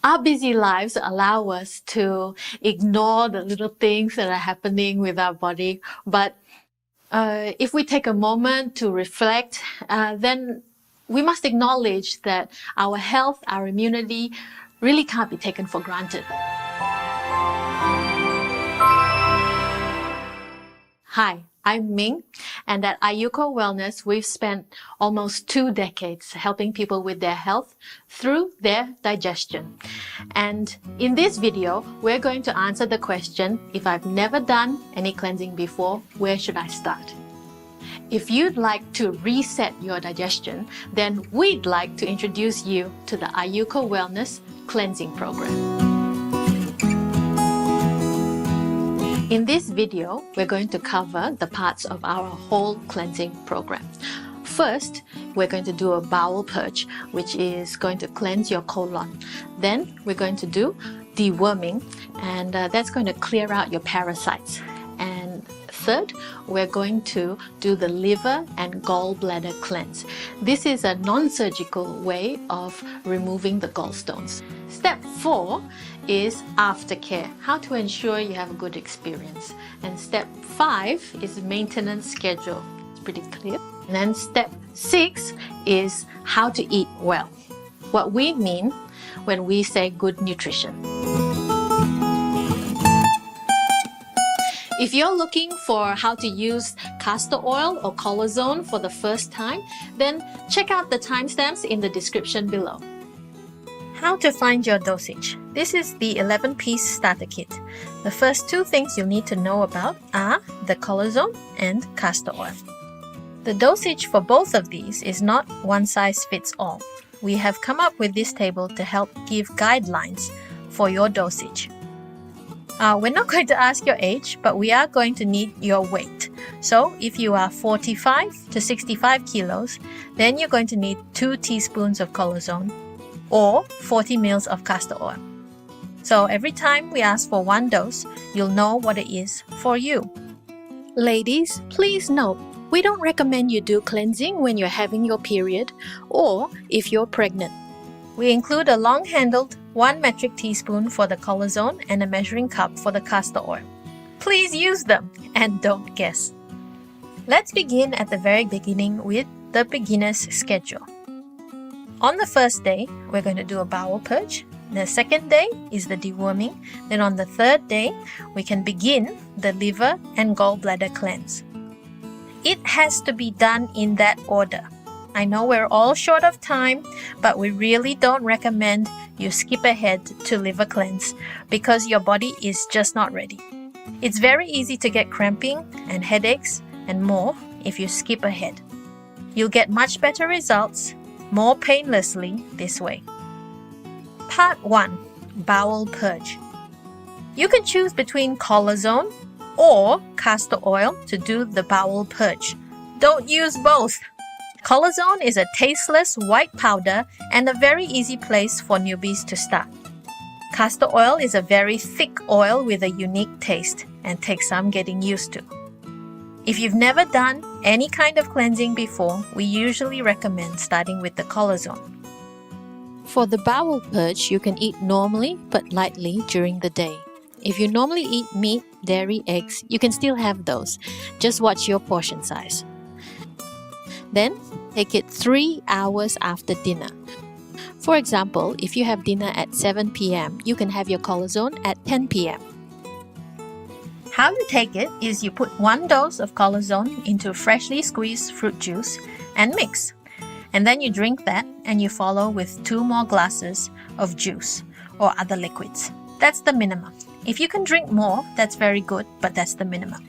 Our busy lives allow us to ignore the little things that are happening with our body. But if we take a moment to reflect, then we must acknowledge that our health, our immunity really can't be taken for granted. Hi, I'm Ming, and at Ayurco Wellness, we've spent almost 2 decades helping people with their health through their digestion. And in this video, we're going to answer the question, if I've never done any cleansing before, where should I start? If you'd like to reset your digestion, then we'd like to introduce you to the Ayurco Wellness Cleansing Program. In this video, we're going to cover the parts of our whole cleansing program. First, we're going to do a bowel purge, which is going to cleanse your colon. Then we're going to do deworming, and that's going to clear out your parasites. And third, we're going to do the liver and gallbladder cleanse. This is a non-surgical way of removing the gallstones. Step 4 is aftercare, how to ensure you have a good experience. And step 5 is maintenance schedule. It's pretty clear. And then step 6 is how to eat well. What we mean when we say good nutrition. If you're looking for how to use castor oil or colozone for the first time, then check out the timestamps in the description below. How to find your dosage. This is the 11-piece starter kit. The first 2 things you need to know about are the colozone and castor oil. The dosage for both of these is not one size fits all. We have come up with this table to help give guidelines for your dosage. We're not going to ask your age, but we are going to need your weight. So if you are 45 to 65 kilos, then you're going to need 2 teaspoons of colozone or 40 ml of castor oil. So every time we ask for 1 dose, you'll know what it is for you. Ladies, please note, we don't recommend you do cleansing when you're having your period or if you're pregnant. We include a long-handled 1 metric teaspoon for the colozone and a measuring cup for the castor oil. Please use them and don't guess. Let's begin at the very beginning with the beginner's schedule. On the first day, we're going to do a bowel purge. The second day is the deworming. Then on the third day, we can begin the liver and gallbladder cleanse. It has to be done in that order. I know we're all short of time, but we really don't recommend you skip ahead to liver cleanse because your body is just not ready. It's very easy to get cramping and headaches and more if you skip ahead. You'll get much better results more painlessly this way. Part 1. Bowel purge. You can choose between colozone or castor oil to do the bowel purge. Don't use both. Colozone is a tasteless white powder and a very easy place for newbies to start. Castor oil is a very thick oil with a unique taste and takes some getting used to. If you've never done any kind of cleansing before, we usually recommend starting with the colozone. For the bowel purge, you can eat normally but lightly during the day. If you normally eat meat, dairy, eggs, you can still have those. Just watch your portion size. Then, take it 3 hours after dinner. For example, if you have dinner at 7 p.m., you can have your colozone at 10 p.m. How you take it is you put 1 dose of colozone into freshly squeezed fruit juice and mix. And then you drink that and you follow with 2 more glasses of juice or other liquids. That's the minimum. If you can drink more, that's very good, but that's the minimum.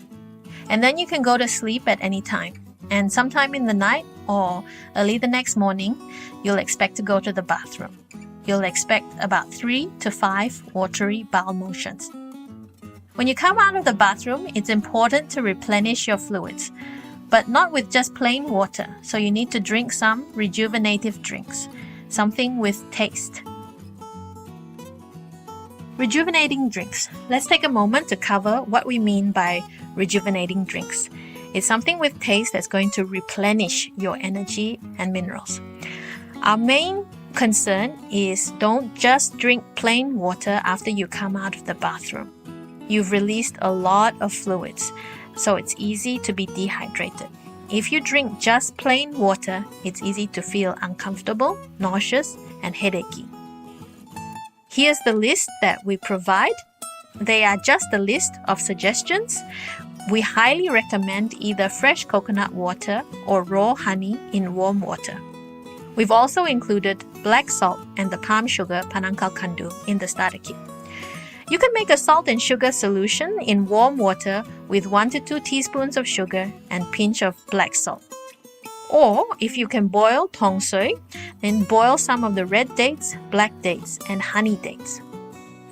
And then you can go to sleep at any time. And sometime in the night or early the next morning, you'll expect to go to the bathroom. You'll expect about 3 to 5 watery bowel motions. When you come out of the bathroom, it's important to replenish your fluids, but not with just plain water, so you need to drink some rejuvenative drinks, something with taste. Rejuvenating drinks. Let's take a moment to cover what we mean by rejuvenating drinks. It's something with taste that's going to replenish your energy and minerals. Our main concern is don't just drink plain water after you come out of the bathroom. You've released a lot of fluids, so it's easy to be dehydrated. If you drink just plain water, it's easy to feel uncomfortable, nauseous, and headachy. Here's the list that we provide. They are just a list of suggestions. We highly recommend either fresh coconut water or raw honey in warm water. We've also included black salt and the palm sugar panangkal kandu in the starter kit. You can make a salt and sugar solution in warm water with 1 to 2 teaspoons of sugar and pinch of black salt. Or if you can boil tong soy, then boil some of the red dates, black dates, and honey dates.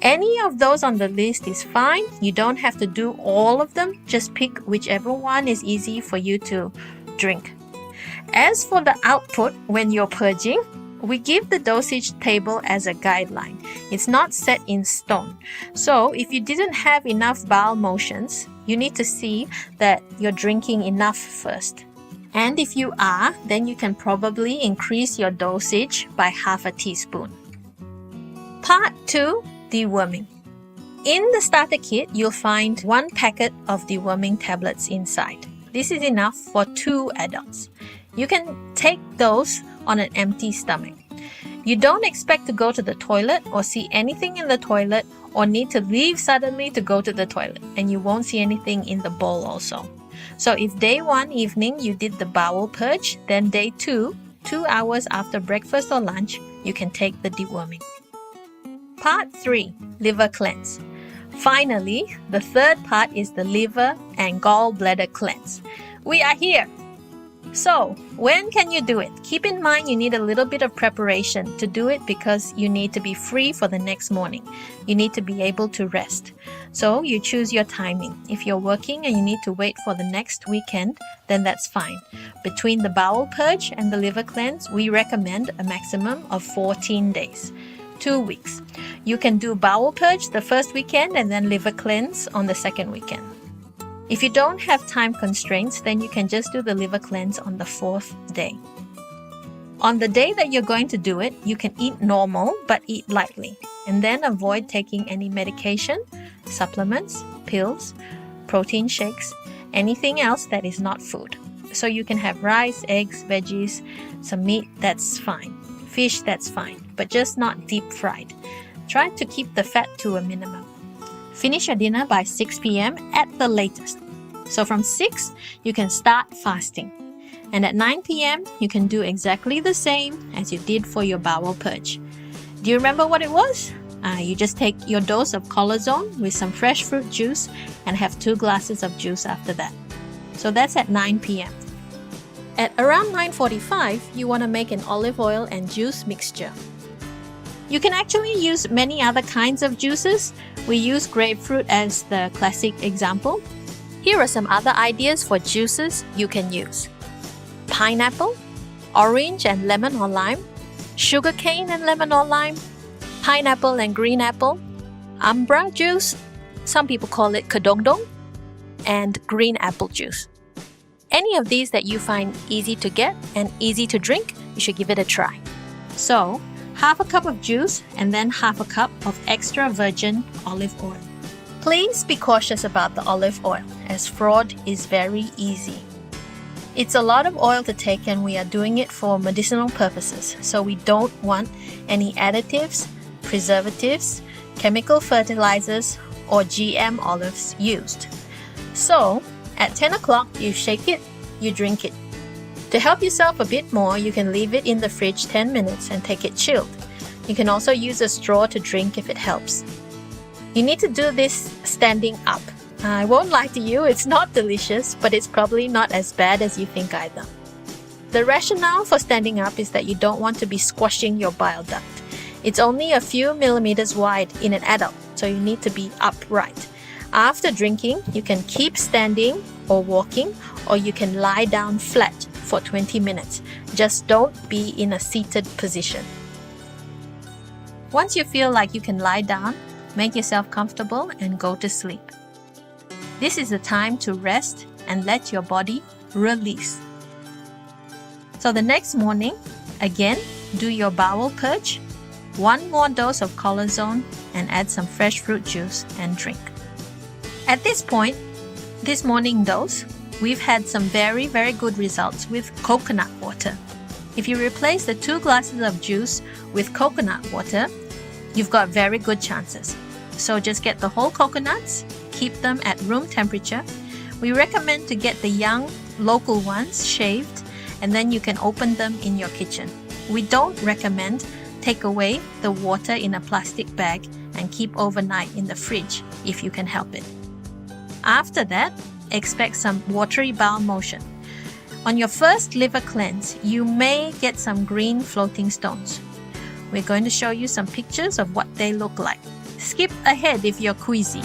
Any of those on the list is fine. You don't have to do all of them. Just pick whichever one is easy for you to drink. As for the output when you're purging, we give the dosage table as a guideline. It's not set in stone. So if you didn't have enough bowel motions, you need to see that you're drinking enough first. And if you are, then you can probably increase your dosage by half a teaspoon. Part 2, deworming. In the starter kit, you'll find 1 packet of deworming tablets inside. This is enough for 2 adults. You can take those on an empty stomach. You don't expect to go to the toilet or see anything in the toilet or need to leave suddenly to go to the toilet, and you won't see anything in the bowl also. So if day 1 evening you did the bowel purge, then day 2, 2 hours after breakfast or lunch, you can take the deworming. Part 3, liver cleanse. Finally, the third part is the liver and gallbladder cleanse. We are here! So, when can you do it? Keep in mind you need a little bit of preparation to do it because you need to be free for the next morning. You need to be able to rest. So, you choose your timing. If you're working and you need to wait for the next weekend, then that's fine. Between the bowel purge and the liver cleanse, we recommend a maximum of 14 days. 2 weeks. You can do bowel purge the first weekend and then liver cleanse on the second weekend. If you don't have time constraints, then you can just do the liver cleanse on the 4th day. On the day that you're going to do it, you can eat normal but eat lightly, and then avoid taking any medication, supplements, pills, protein shakes, anything else that is not food. So you can have rice, eggs, veggies, some meat, that's fine. Fish, that's fine, but just not deep fried. Try to keep the fat to a minimum. Finish your dinner by 6 p.m. at the latest. So from 6, you can start fasting. And at 9 p.m., you can do exactly the same as you did for your bowel purge. Do you remember what it was? You just take your dose of corazon with some fresh fruit juice and have 2 glasses of juice after that. So that's at 9 p.m. At around 9:45, you want to make an olive oil and juice mixture. You can actually use many other kinds of juices. We use grapefruit as the classic example. Here are some other ideas for juices you can use. Pineapple, orange and lemon or lime, sugarcane and lemon or lime, pineapple and green apple, umbra juice, some people call it kedongdong, and green apple juice. Any of these that you find easy to get and easy to drink, you should give it a try. So, half a cup of juice and then half a cup of extra virgin olive oil. Please be cautious about the olive oil, as fraud is very easy. It's a lot of oil to take and we are doing it for medicinal purposes, so we don't want any additives, preservatives, chemical fertilizers, or GM olives used. So, at 10 o'clock, you shake it, you drink it. To help yourself a bit more, you can leave it in the fridge 10 minutes and take it chilled. You can also use a straw to drink if it helps. You need to do this standing up. I won't lie to you, it's not delicious, but it's probably not as bad as you think either. The rationale for standing up is that you don't want to be squashing your bile duct. It's only a few millimeters wide in an adult, so you need to be upright. After drinking, you can keep standing or walking, or you can lie down flat for 20 minutes. Just don't be in a seated position. Once you feel like you can lie down, make yourself comfortable and go to sleep. This is the time to rest and let your body release. So the next morning, again, do your bowel purge, 1 more dose of corazon, and add some fresh fruit juice and drink. At this point, this morning dose, we've had some very, very good results with coconut water. If you replace the 2 glasses of juice with coconut water, you've got very good chances. So just get the whole coconuts, keep them at room temperature. We recommend to get the young, local ones shaved, and then you can open them in your kitchen. We don't recommend take away the water in a plastic bag and keep overnight in the fridge if you can help it. After that, expect some watery bowel motion. On your first liver cleanse, you may get some green floating stones. We're going to show you some pictures of what they look like. Skip ahead if you're queasy.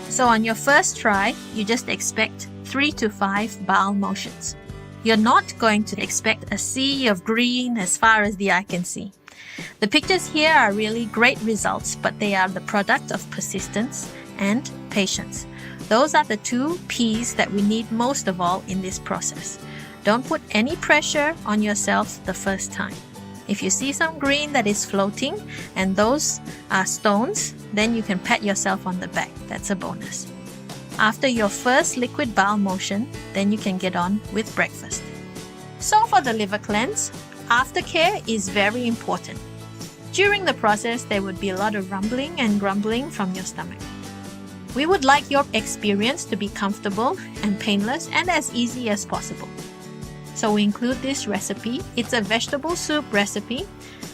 So on your first try, you just expect 3 to 5 bowel motions. You're not going to expect a sea of green as far as the eye can see. The pictures here are really great results, but they are the product of persistence and patience. Those are the 2 P's that we need most of all in this process. Don't put any pressure on yourself the first time. If you see some green that is floating and those are stones, then you can pat yourself on the back. That's a bonus. After your first liquid bowel motion, then you can get on with breakfast. So for the liver cleanse, aftercare is very important. During the process, there would be a lot of rumbling and grumbling from your stomach. We would like your experience to be comfortable and painless and as easy as possible. So we include this recipe. It's a vegetable soup recipe,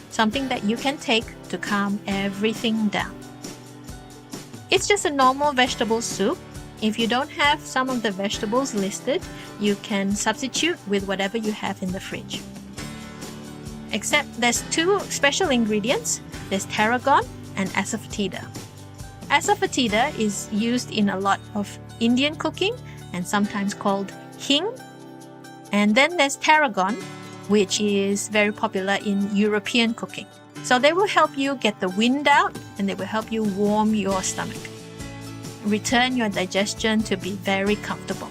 something that you can take to calm everything down. It's just a normal vegetable soup. If you don't have some of the vegetables listed, you can substitute with whatever you have in the fridge. Except there's 2 special ingredients. There's tarragon and asafoetida. Asafoetida is used in a lot of Indian cooking and sometimes called hing. And then there's tarragon, which is very popular in European cooking. So they will help you get the wind out and they will help you warm your stomach. Return your digestion to be very comfortable.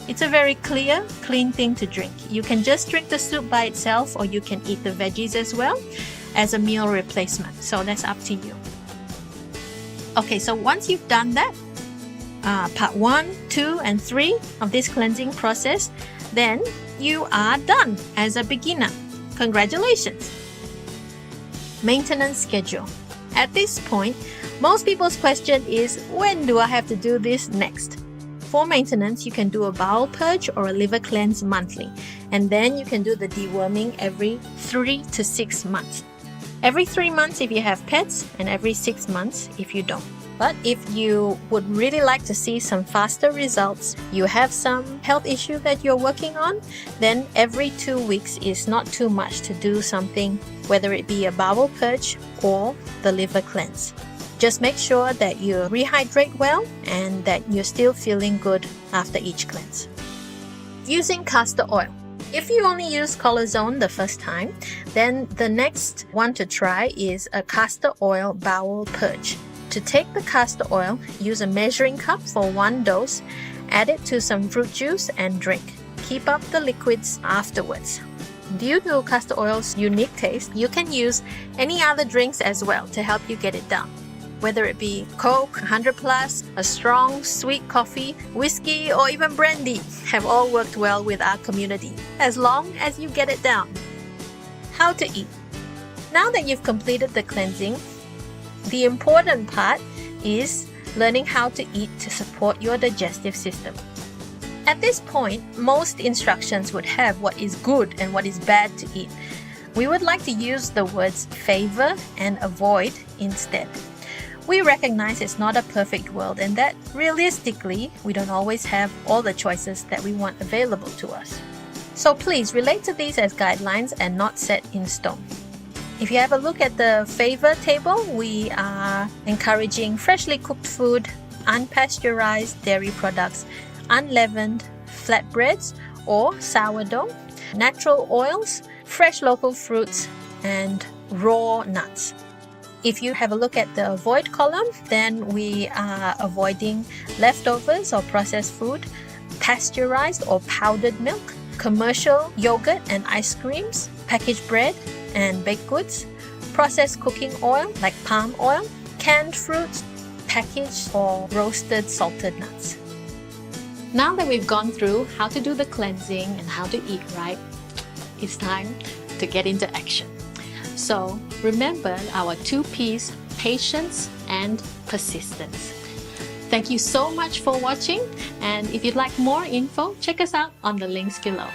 It's a very clear, clean thing to drink. You can just drink the soup by itself or you can eat the veggies as well as a meal replacement. So that's up to you. Okay, so once you've done that, part 1, 2, and 3 of this cleansing process, then you are done as a beginner. Congratulations! Maintenance schedule. At this point, most people's question is, when do I have to do this next? For maintenance, you can do a bowel purge or a liver cleanse monthly, and then you can do the deworming every 3 to 6 months. Every 3 months if you have pets, and every 6 months if you don't. But if you would really like to see some faster results, you have some health issue that you're working on, then every 2 weeks is not too much to do something, whether it be a bowel purge or the liver cleanse. Just make sure that you rehydrate well and that you're still feeling good after each cleanse. Using castor oil. If you only use corazon the first time, then the next one to try is a castor oil bowel purge. To take the castor oil, use a measuring cup for 1 dose, add it to some fruit juice and drink. Keep up the liquids afterwards. Due to castor oil's unique taste, you can use any other drinks as well to help you get it down. Whether it be Coke, 100+, a strong, sweet coffee, whiskey, or even brandy have all worked well with our community, as long as you get it down. How to eat. Now that you've completed the cleansing, the important part is learning how to eat to support your digestive system. At this point, most instructions would have what is good and what is bad to eat. We would like to use the words favor and avoid instead. We recognize it's not a perfect world and that realistically, we don't always have all the choices that we want available to us. So please relate to these as guidelines and not set in stone. If you have a look at the favor table, we are encouraging freshly cooked food, unpasteurized dairy products, unleavened flatbreads or sourdough, natural oils, fresh local fruits, and raw nuts. If you have a look at the avoid column, then we are avoiding leftovers or processed food, pasteurized or powdered milk, commercial yogurt and ice creams, packaged bread and baked goods, processed cooking oil like palm oil, canned fruits, packaged or roasted salted nuts. Now that we've gone through how to do the cleansing and how to eat right, it's time to get into action. So remember our 2 P's, patience and persistence. Thank you so much for watching, and if you'd like more info, check us out on the links below.